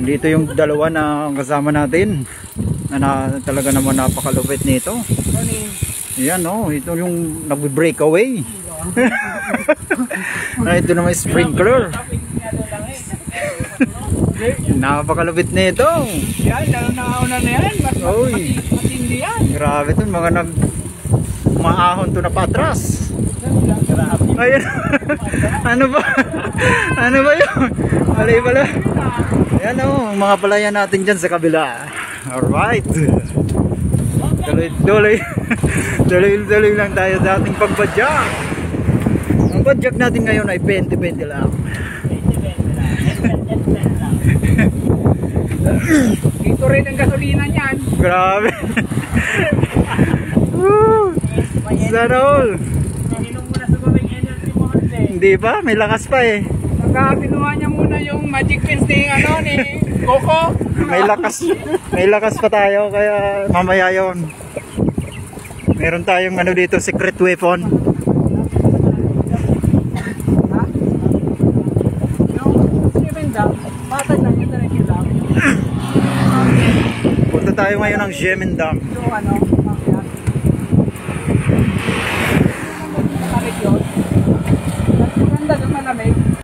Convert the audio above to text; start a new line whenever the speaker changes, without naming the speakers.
Dito yung dalawa na kasama natin na talaga naman napakalupit nito. Yan oh, ito yung nag-breakaway. Ito naman sprinkler. Napakalupit nito.
Yan, nauna na yan. Matindi yan.
Grabe to, mga maahon to na patras. Ayun. Ano ba? Ano ba yun? Malay pala. Ayan o, mga palayan natin dyan sa kabila. Alright. Tuloy lang tayo sa ating pagbadyak. Ang badyak natin ngayon ay 20-20 lang.
Dito rin ang gasolina niyan.
Grabe. Sana all. Hindi ba? May lakas pa eh.
Kinuha niya muna yung magic pins ni Coco.
May lakas pa tayo kaya mamaya yon. Meron tayong ano dito, secret weapon. Punta tayo ngayon ng Gemendam.
Ganda yung malamig.